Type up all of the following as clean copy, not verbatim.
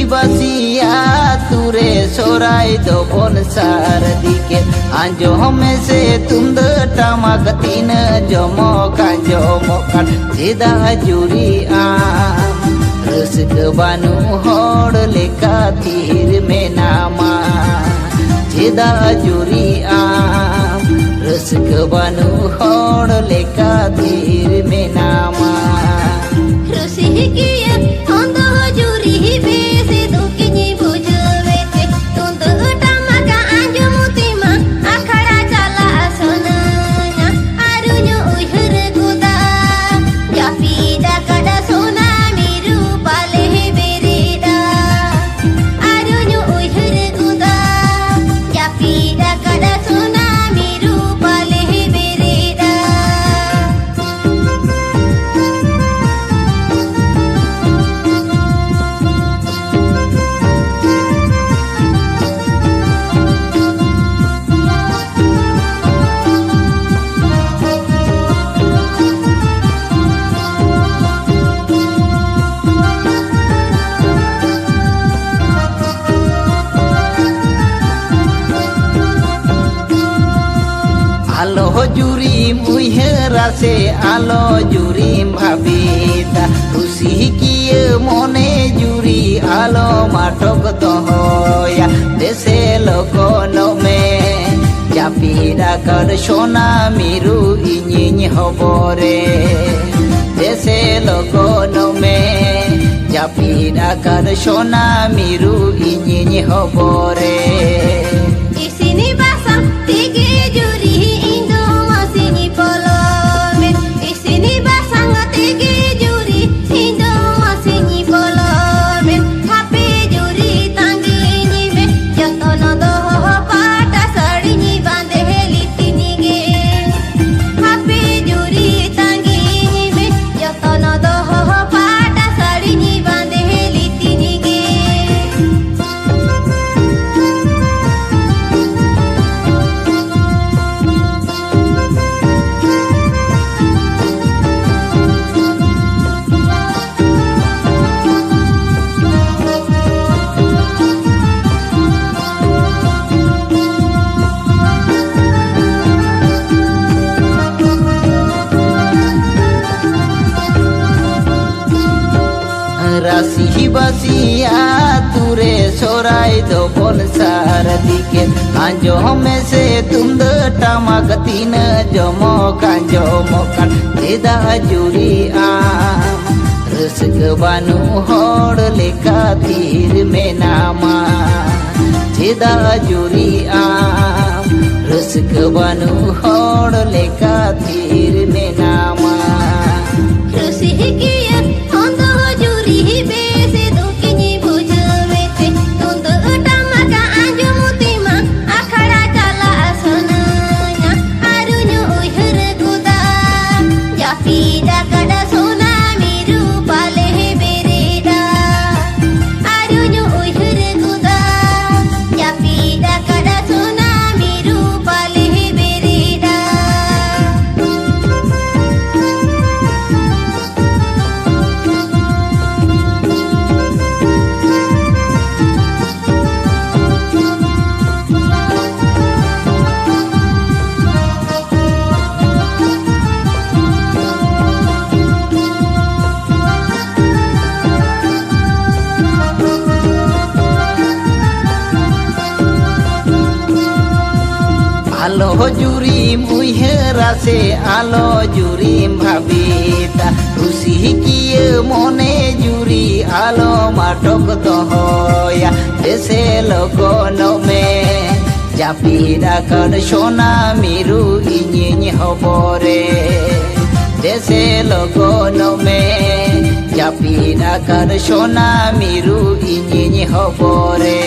বাসিয়া তুরে সরাই দবন সার দিকে আঞ্জম সে তুন্দ টামাক তিন জমকান জমকান চেদা জুরি আম রসক বানু হড় লেখা তীর মেনামা চেদা জুরি আম রসক বানু হড় লেখা তীর মেনামা আলো জুরিম উইহেরা সে আলো জুরিম ভাবিতা খুশি কিয়ে মনে জুরি আলো মাটক দহয়া দেশে লোক নমে চাপিরা কর সোনা মিরু ইঞ্জিন হবরে দেশে লোক নমে চাপিরা কর সোনা মিরু ইঞ্জিন হবরে রাশি বাসিয়া তুরে সরাই দবন সার দিকে আঞ্জম সে তুন্দ টামাক তিন জমকান জমকান চেদা জুরি আম রসক বানু হড় লেখা তীর মেনামা চেদা জুরি আম রসক বানু হড় লেখা তীর মেনামা আলো জুরিম উইহেরা সে আলো জুরিম ভাবিতা খুশি কিয়ে মনে জুরি আলো মাটক দহয়া দেশে লোক নমে চাপিরা কর সোনা মিরু ইঞ্জিন হবরে দেশে লোক নমে চাপিরা কর সোনা মিরু ইঞ্জিন হবরে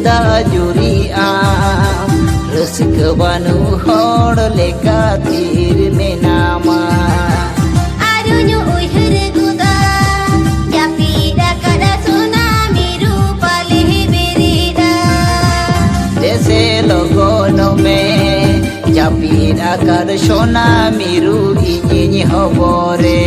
ᱪᱮᱫᱟ ᱡᱩᱨᱤ ᱟᱢ ᱨᱟᱹᱥᱠᱟᱹ ᱵᱟᱹᱱᱩᱜ ᱦᱚᱲ ᱞᱮᱠᱟ ᱛᱷᱤᱨ ᱢᱮᱱᱟᱢᱟ ᱟᱨᱚᱧ ᱩᱭᱦᱟᱹᱨ ᱜᱚᱫᱟ ᱡᱟᱹᱯᱤᱫ ᱟᱠᱟᱫᱟ ᱥᱳᱱᱟ ᱢᱤᱨᱩ ᱯᱟᱞᱮ ᱵᱮᱨᱮᱫᱟ ᱫᱮᱥᱮ ᱞᱚᱜᱚᱱ ᱢᱮ ᱡᱟᱹᱯᱤᱫ ᱟᱠᱟᱫ ᱥᱳᱱᱟ ᱢᱤᱨᱩ ᱤᱧᱤᱧ ᱦᱚᱵᱚᱨᱮ